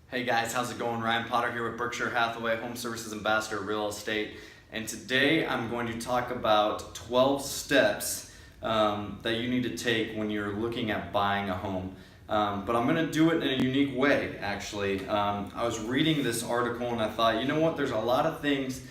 Hey guys, how's it going? Ryan Potter here with Berkshire Hathaway Home Services Ambassador Real Estate, and today I'm going to talk about 12 steps that you need to take when you're looking at buying a home. But I'm going to do it in a unique way, actually. I was reading this article and I thought, you know what, there's a lot of things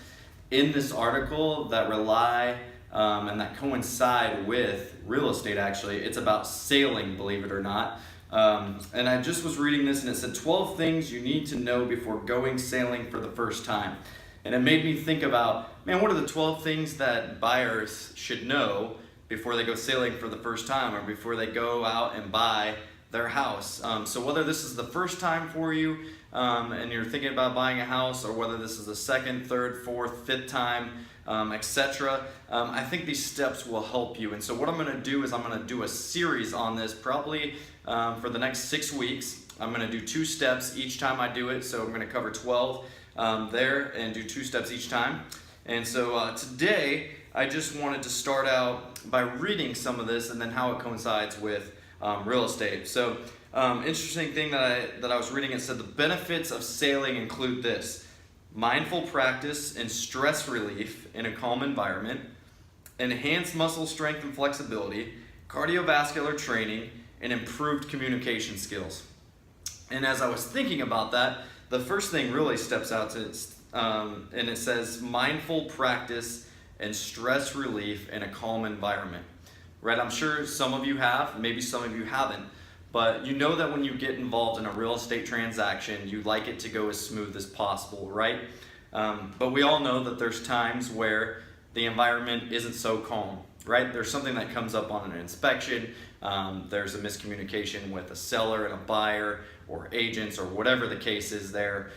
in this article that rely and that coincide with real estate, actually. It's about sailing, believe it or not. And I just was reading this and it said 12 things you need to know before going sailing for the first time. And it made me think about, man, what are the 12 things that buyers should know before they go sailing for the first time or before they go out and buy their house? So whether this is the first time for you and you're thinking about buying a house, or whether this is the second, third, fourth, fifth time, etc. I think these steps will help you. And so what I'm going to do is I'm going to do a series on this probably for the next 6 weeks. I'm going to do 2 steps each time I do it. So I'm going to cover 12 there and do 2 steps each time. And so today I just wanted to start out by reading some of this and then how it coincides with real estate. So interesting thing that I was reading, it said the benefits of sailing include this: mindful practice and stress relief in a calm environment, enhanced muscle strength and flexibility, cardiovascular training, and improved communication skills. And as I was thinking about that, the first thing really steps out to and it says mindful practice and stress relief in a calm environment. Right? I'm sure some of you have, maybe some of you haven't, but you know that when you get involved in a real estate transaction, you like it to go as smooth as possible, right? But we all know that there's times where the environment isn't so calm, right? There's something that comes up on an inspection, there's a miscommunication with a seller and a buyer or agents or whatever the case is there.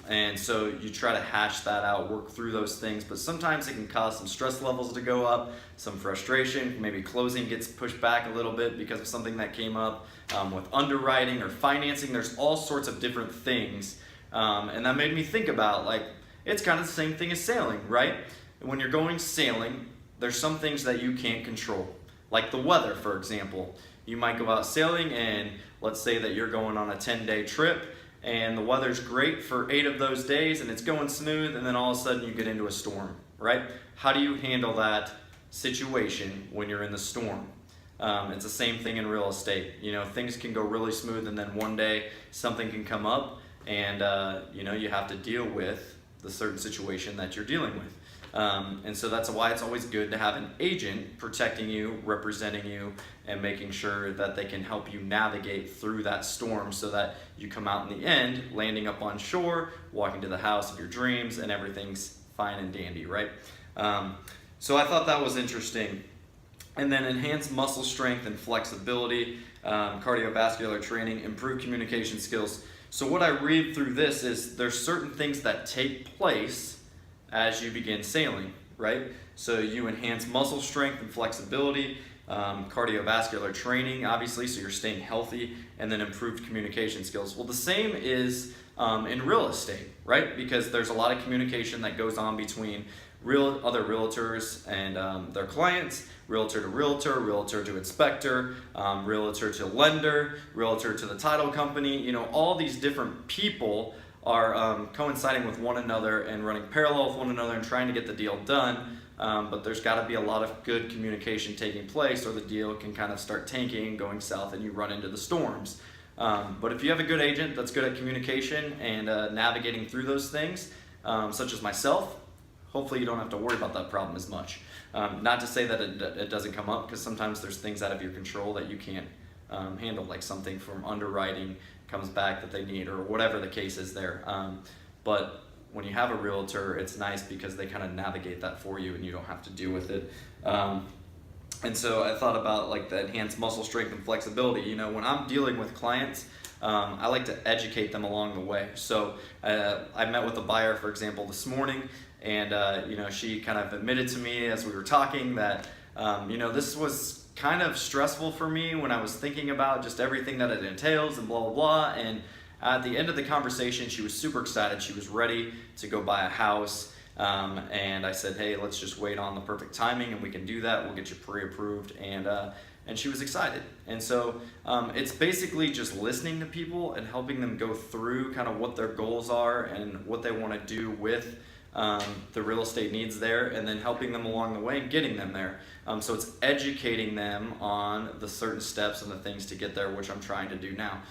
And so you try to hash that out, work through those things, but sometimes it can cause some stress levels to go up, some frustration, maybe closing gets pushed back a little bit because of something that came up with underwriting or financing. There's all sorts of different things. And that made me think about, like, it's kind of the same thing as sailing, right? When you're going sailing, there's some things that you can't control, like the weather, for example. You might go out sailing and let's say that you're going on a 10-day trip and the weather's great for 8 of those days and it's going smooth, and then all of a sudden you get into a storm, right? How do you handle that situation when you're in the storm? It's the same thing in real estate. You know, things can go really smooth and then one day something can come up and you know, you have to deal with the certain situation that you're dealing with. And so that's why it's always good to have an agent protecting you, representing you, and making sure that they can help you navigate through that storm so that you come out in the end, landing up on shore, walking to the house of your dreams, and everything's fine and dandy, right? So I thought that was interesting. And then enhance muscle strength and flexibility, cardiovascular training, improve communication skills. So what I read through this is there's certain things that take place as you begin sailing, right? So you enhance muscle strength and flexibility, cardiovascular training, obviously, so you're staying healthy, and then improved communication skills. Well, the same is in real estate, right? Because there's a lot of communication that goes on between other realtors and their clients, realtor to inspector, realtor to lender, realtor to the title company. You know, all these different people are coinciding with one another and running parallel with one another and trying to get the deal done. But there's got to be a lot of good communication taking place, or the deal can kind of start tanking and going south and you run into the storms. But if you have a good agent that's good at communication and navigating through those things, such as myself, hopefully you don't have to worry about that problem as much. Not to say that it doesn't come up, because sometimes there's things out of your control that you can't handle, like something from underwriting comes back that they need, or whatever the case is there. But when you have a realtor, it's nice because they kind of navigate that for you and you don't have to deal with it. And so I thought about, like, the enhanced muscle strength and flexibility. You know, when I'm dealing with clients, I like to educate them along the way. So I met with a buyer, for example, this morning, and you know, she kind of admitted to me as we were talking that you know, this was kind of stressful for me when I was thinking about just everything that it entails and blah, blah, blah. And at the end of the conversation, she was super excited. She was ready to go buy a house. And I said, hey, let's just wait on the perfect timing and we can do that. We'll get you pre-approved. And and she was excited. And so it's basically just listening to people and helping them go through kind of what their goals are and what they want to do with the real estate needs there, and then helping them along the way and getting them there. So it's educating them on the certain steps and the things to get there, which I'm trying to do now.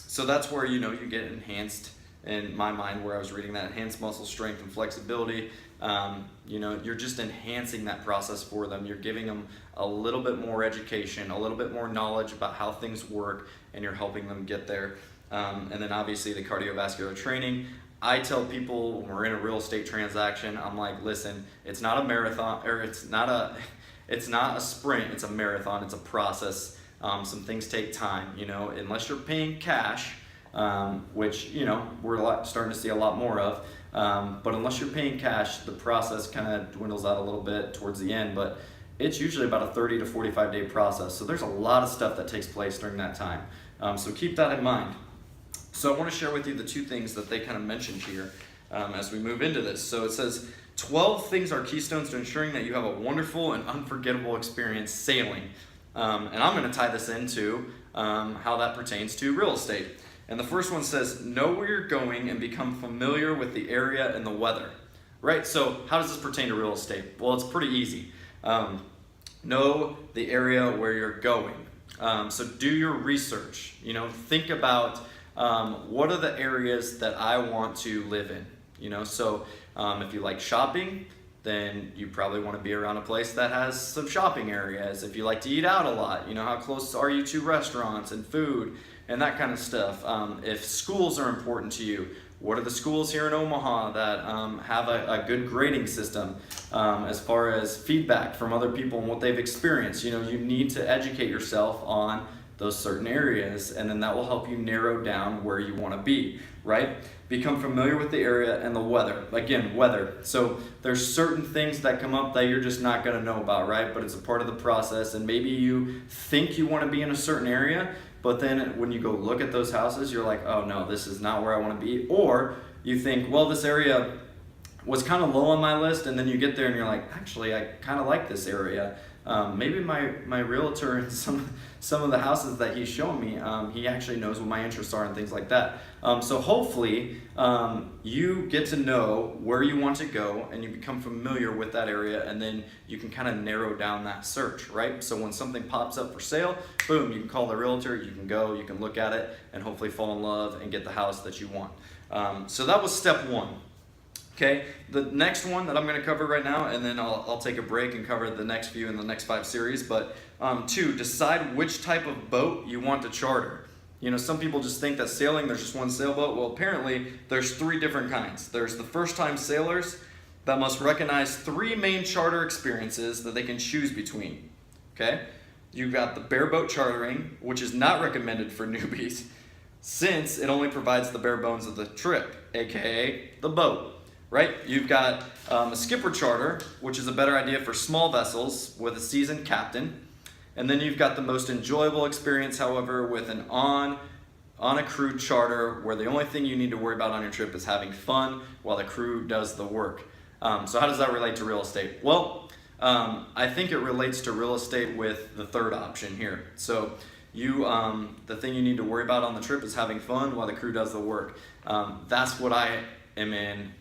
So that's where, you get enhanced, in my mind, where I was reading that, enhanced muscle strength and flexibility. You're just enhancing that process for them. You're giving them a little bit more education, a little bit more knowledge about how things work, and you're helping them get there. And then obviously the cardiovascular training. I tell people when we're in a real estate transaction, I'm like, listen, it's not a marathon, or it's not a sprint, it's a marathon, it's a process. Some things take time, unless you're paying cash, which, we're starting to see a lot more of. But unless you're paying cash, the process kind of dwindles out a little bit towards the end, but it's usually about a 30 to 45 day process. So there's a lot of stuff that takes place during that time. So keep that in mind. So I want to share with you the two things that they kind of mentioned here as we move into this. So it says 12 things are keystones to ensuring that you have a wonderful and unforgettable experience sailing. And I'm going to tie this into how that pertains to real estate. And the first one says, know where you're going and become familiar with the area and the weather. Right? So how does this pertain to real estate? Well, it's pretty easy. Know the area where you're going. So do your research. Think about what are the areas that I want to live in. So if you like shopping, then you probably want to be around a place that has some shopping areas. If you like to eat out a lot, how close are you to restaurants and food and that kind of stuff. If schools are important to you, what are the schools here in Omaha that have a good grading system as far as feedback from other people and what they've experienced? You need to educate yourself on those certain areas, and then that will help you narrow down where you want to be, right? Become familiar with the area and the weather. Again, weather. So there's certain things that come up that you're just not going to know about, right? But it's a part of the process, and maybe you think you want to be in a certain area, but then when you go look at those houses, you're like, oh no, this is not where I want to be. Or you think, well, this area was kind of low on my list, and then you get there and you're like, actually, I kind of like this area. Maybe my realtor and some of the houses that he's showing me, he actually knows what my interests are and things like that. So hopefully you get to know where you want to go and you become familiar with that area, and then you can kind of narrow down that search, right? So when something pops up for sale, boom, you can call the realtor, you can go, you can look at it, and hopefully fall in love and get the house that you want. So that was step one. Okay, the next one that I'm going to cover right now, and then I'll take a break and cover the next few in the next 5 series, but 2, decide which type of boat you want to charter. Some people just think that sailing, there's just one sailboat. Well, apparently there's 3 different kinds. There's the first-time sailors that must recognize 3 main charter experiences that they can choose between. Okay, you've got the bareboat chartering, which is not recommended for newbies, since it only provides the bare bones of the trip, aka the boat. Right? You've got a skipper charter, which is a better idea for small vessels with a seasoned captain. And then you've got the most enjoyable experience, however, with an on a crew charter, where the only thing you need to worry about on your trip is having fun while the crew does the work. So how does that relate to real estate? Well, I think it relates to real estate with the third option here. So the thing you need to worry about on the trip is having fun while the crew does the work. That's what I am in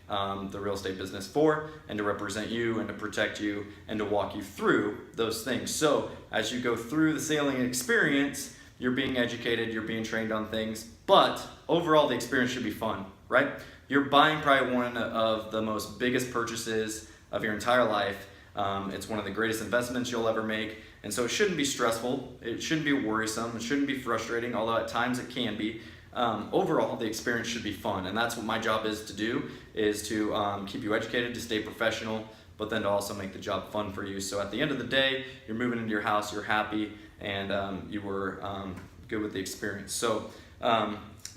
the real estate business for, and to represent you and to protect you and to walk you through those things. So as you go through the sailing experience, you're being educated, you're being trained on things, but overall the experience should be fun, right? You're buying probably one of the most biggest purchases of your entire life. It's one of the greatest investments you'll ever make, and so it shouldn't be stressful, it shouldn't be worrisome, it shouldn't be frustrating, although at times it can be. Overall, the experience should be fun, and that's what my job is to do, is to keep you educated, to stay professional, but then to also make the job fun for you. So at the end of the day, you're moving into your house, you're happy, and you were good with the experience. So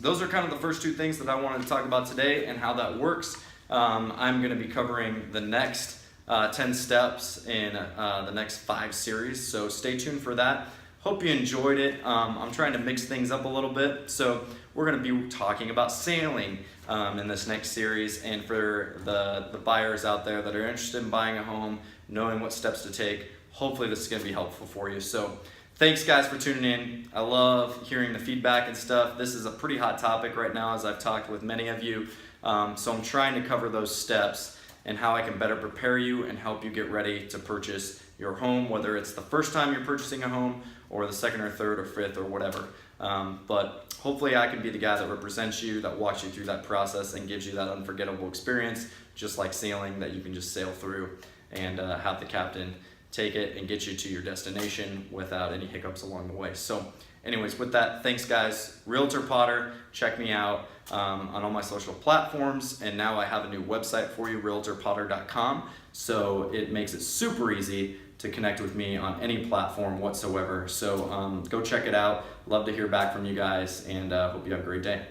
those are kind of the first 2 things that I wanted to talk about today and how that works. I'm going to be covering the next 10 steps in the next 5 series, so stay tuned for that. Hope you enjoyed it. I'm trying to mix things up a little bit, so we're going to be talking about sailing in this next series. And for the buyers out there that are interested in buying a home, knowing what steps to take, hopefully this is going to be helpful for you. So thanks guys for tuning in. I love hearing the feedback and stuff. This is a pretty hot topic right now, as I've talked with many of you. So I'm trying to cover those steps and how I can better prepare you and help you get ready to purchase your home, whether it's the first time you're purchasing a home or the second or third or fifth or whatever. But hopefully I can be the guy that represents you, that walks you through that process and gives you that unforgettable experience, just like sailing, that you can just sail through and have the captain take it and get you to your destination without any hiccups along the way. So anyways, with that, thanks guys. Realtor Potter, check me out on all my social platforms, and now I have a new website for you, realtorpotter.com. So it makes it super easy to connect with me on any platform whatsoever. So go check it out. Love to hear back from you guys, and hope you have a great day.